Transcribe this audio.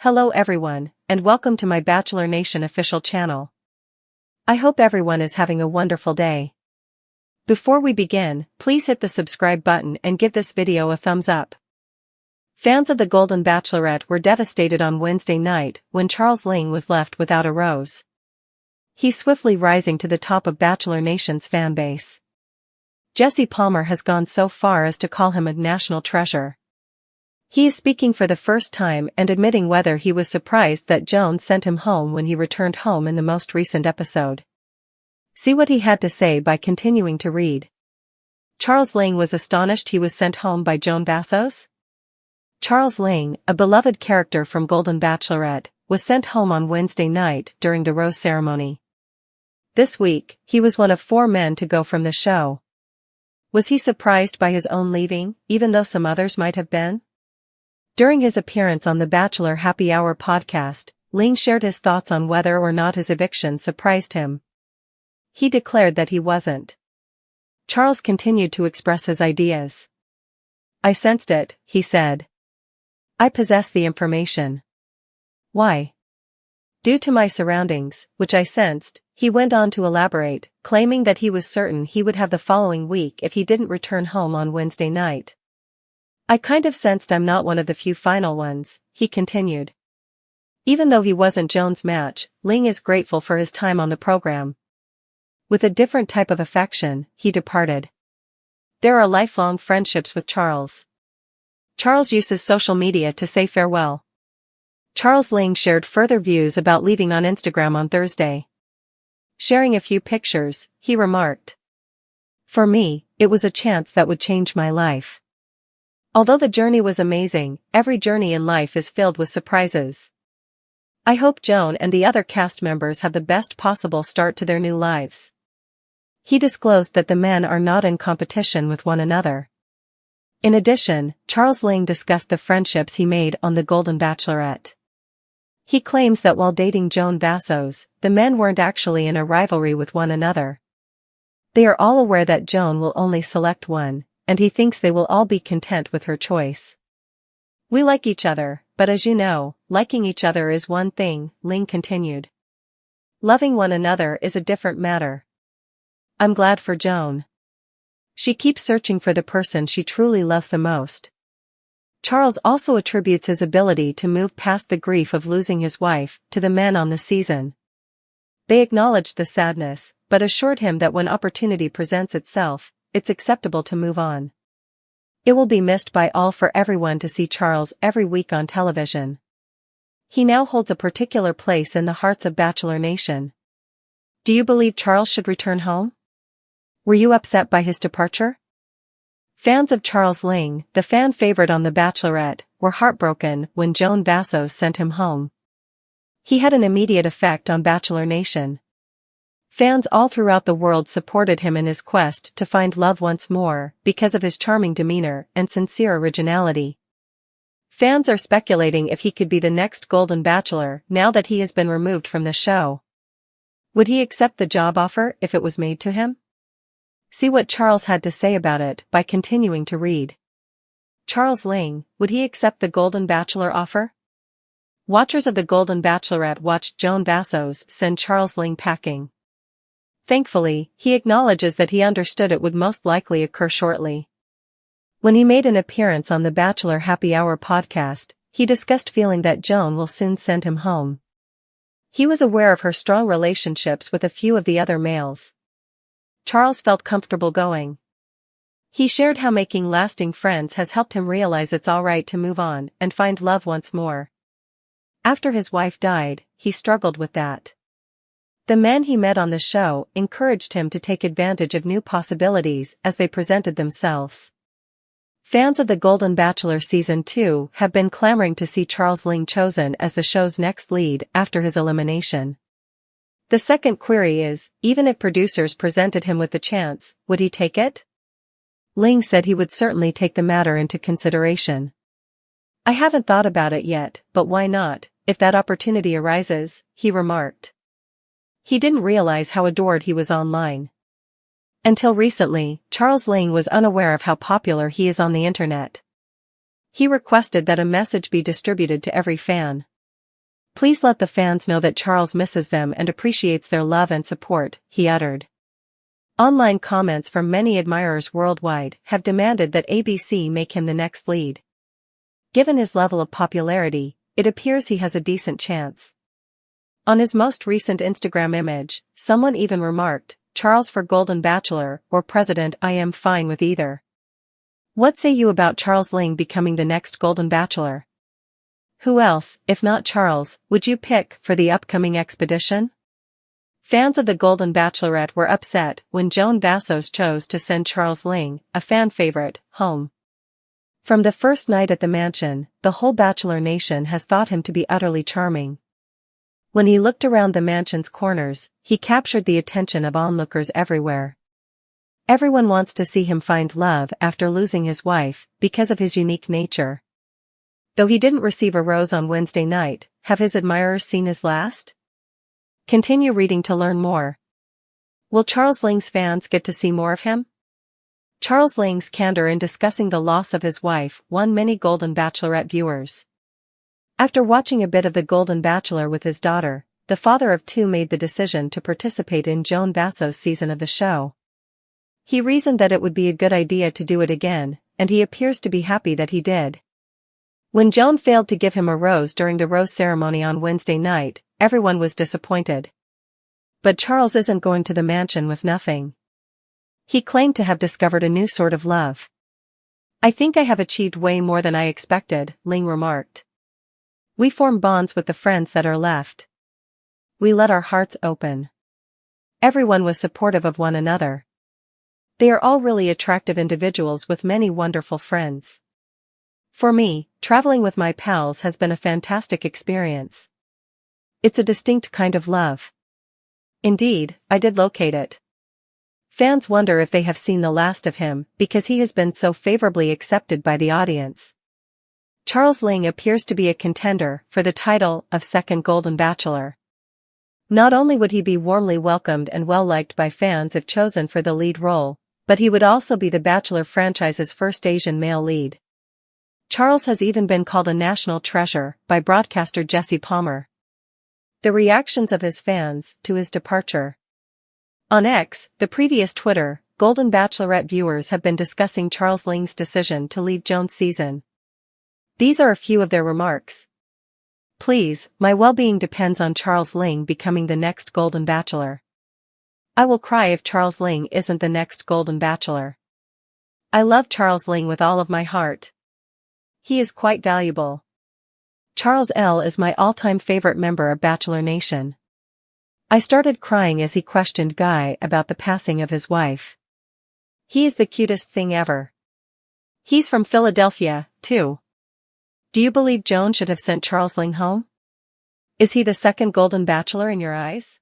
Hello everyone, and welcome to my Bachelor Nation official channel. I hope everyone is having a wonderful day. Before we begin, please hit the subscribe button and give this video a thumbs up. Fans of the Golden Bachelorette were devastated on Wednesday night when Charles Ling was left without a rose. He's swiftly rising to the top of Bachelor Nation's fan base. Jesse Palmer has gone so far as to call him a national treasure. He is speaking for the first time and admitting whether he was surprised that Joan sent him home when he returned home in the most recent episode. See what he had to say by continuing to read. Charles Ling was astonished he was sent home by Joan Vassos. Charles Ling, a beloved character from Golden Bachelorette, was sent home on Wednesday night during the rose ceremony. This week, he was one of 4 men to go from the show. Was he surprised by his own leaving, even though some others might have been? During his appearance on the Bachelor Happy Hour podcast, Ling shared his thoughts on whether or not his eviction surprised him. He declared that he wasn't. Charles continued to express his ideas. "I sensed it," he said. "I possess the information." "Why?" "Due to my surroundings, which I sensed," he went on to elaborate, claiming that he was certain he would have the following week if he didn't return home on Wednesday night. "I kind of sensed I'm not one of the few final ones," he continued. Even though he wasn't Joan's match, Ling is grateful for his time on the program. With a different type of affection, he departed. There are lifelong friendships with Charles. Charles uses social media to say farewell. Charles Ling shared further views about leaving on Instagram on Thursday. Sharing a few pictures, he remarked, "For me, it was a chance that would change my life. Although the journey was amazing, every journey in life is filled with surprises. I hope Joan and the other cast members have the best possible start to their new lives." He disclosed that the men are not in competition with one another. In addition, Charles Ling discussed the friendships he made on the Golden Bachelorette. He claims that while dating Joan Vassos, the men weren't actually in a rivalry with one another. They are all aware that Joan will only select one, and he thinks they will all be content with her choice. "We like each other, but as you know, liking each other is one thing," Ling continued. "Loving one another is a different matter. I'm glad for Joan. She keeps searching for the person she truly loves the most." Charles also attributes his ability to move past the grief of losing his wife to the men on the season. They acknowledged the sadness, but assured him that when opportunity presents itself, it's acceptable to move on. It will be missed by all for everyone to see Charles every week on television. He now holds a particular place in the hearts of Bachelor Nation. Do you believe Charles should return home? Were you upset by his departure? Fans of Charles Ling, the fan favorite on The Bachelorette, were heartbroken when Joan Vassos sent him home. He had an immediate effect on Bachelor Nation. Fans all throughout the world supported him in his quest to find love once more because of his charming demeanor and sincere originality. Fans are speculating if he could be the next Golden Bachelor now that he has been removed from the show. Would he accept the job offer if it was made to him? See what Charles had to say about it by continuing to read. Charles Ling, would he accept the Golden Bachelor offer? Watchers of the Golden Bachelorette watched Joan Vassos send Charles Ling packing. Thankfully, he acknowledges that he understood it would most likely occur shortly. When he made an appearance on the Bachelor Happy Hour podcast, he discussed feeling that Joan will soon send him home. He was aware of her strong relationships with a few of the other males. Charles felt comfortable going. He shared how making lasting friends has helped him realize it's alright to move on and find love once more. After his wife died, he struggled with that. The men he met on the show encouraged him to take advantage of new possibilities as they presented themselves. Fans of the Golden Bachelor Season 2 have been clamoring to see Charles Ling chosen as the show's next lead after his elimination. The second query is, even if producers presented him with the chance, would he take it? Ling said he would certainly take the matter into consideration. "I haven't thought about it yet, but why not, if that opportunity arises," he remarked. He didn't realize how adored he was online. Until recently, Charles Ling was unaware of how popular he is on the internet. He requested that a message be distributed to every fan. "Please let the fans know that Charles misses them and appreciates their love and support," he uttered. Online comments from many admirers worldwide have demanded that ABC make him the next lead. Given his level of popularity, it appears he has a decent chance. On his most recent Instagram image, someone even remarked, "Charles for Golden Bachelor or President, I am fine with either." What say you about Charles Ling becoming the next Golden Bachelor? Who else, if not Charles, would you pick for the upcoming expedition? Fans of the Golden Bachelorette were upset when Joan Vassos chose to send Charles Ling, a fan favorite, home. From the first night at the mansion, the whole Bachelor Nation has thought him to be utterly charming. When he looked around the mansion's corners, he captured the attention of onlookers everywhere. Everyone wants to see him find love after losing his wife, because of his unique nature. Though he didn't receive a rose on Wednesday night, have his admirers seen his last? Continue reading to learn more. Will Charles Ling's fans get to see more of him? Charles Ling's candor in discussing the loss of his wife won many Golden Bachelorette viewers. After watching a bit of the Golden Bachelor with his daughter, the father of two made the decision to participate in Joan Vassos' season of the show. He reasoned that it would be a good idea to do it again, and he appears to be happy that he did. When Joan failed to give him a rose during the rose ceremony on Wednesday night, everyone was disappointed. But Charles isn't going to the mansion with nothing. He claimed to have discovered a new sort of love. "I think I have achieved way more than I expected," Ling remarked. "We form bonds with the friends that are left. We let our hearts open. Everyone was supportive of one another. They are all really attractive individuals with many wonderful friends. For me, traveling with my pals has been a fantastic experience. It's a distinct kind of love. Indeed, I did locate it." Fans wonder if they have seen the last of him because he has been so favorably accepted by the audience. Charles Ling appears to be a contender for the title of second Golden Bachelor. Not only would he be warmly welcomed and well-liked by fans if chosen for the lead role, but he would also be the Bachelor franchise's first Asian male lead. Charles has even been called a national treasure by broadcaster Jesse Palmer. The reactions of his fans to his departure. On X, the previous Twitter, Golden Bachelorette viewers have been discussing Charles Ling's decision to leave Joan's season. These are a few of their remarks. "Please, my well-being depends on Charles Ling becoming the next Golden Bachelor. I will cry if Charles Ling isn't the next Golden Bachelor. I love Charles Ling with all of my heart. He is quite valuable. Charles L is my all-time favorite member of Bachelor Nation. I started crying as he questioned Guy about the passing of his wife. He is the cutest thing ever. He's from Philadelphia, too. Do you believe Joan should have sent Charles Ling home? Is he the second Golden Bachelor in your eyes?"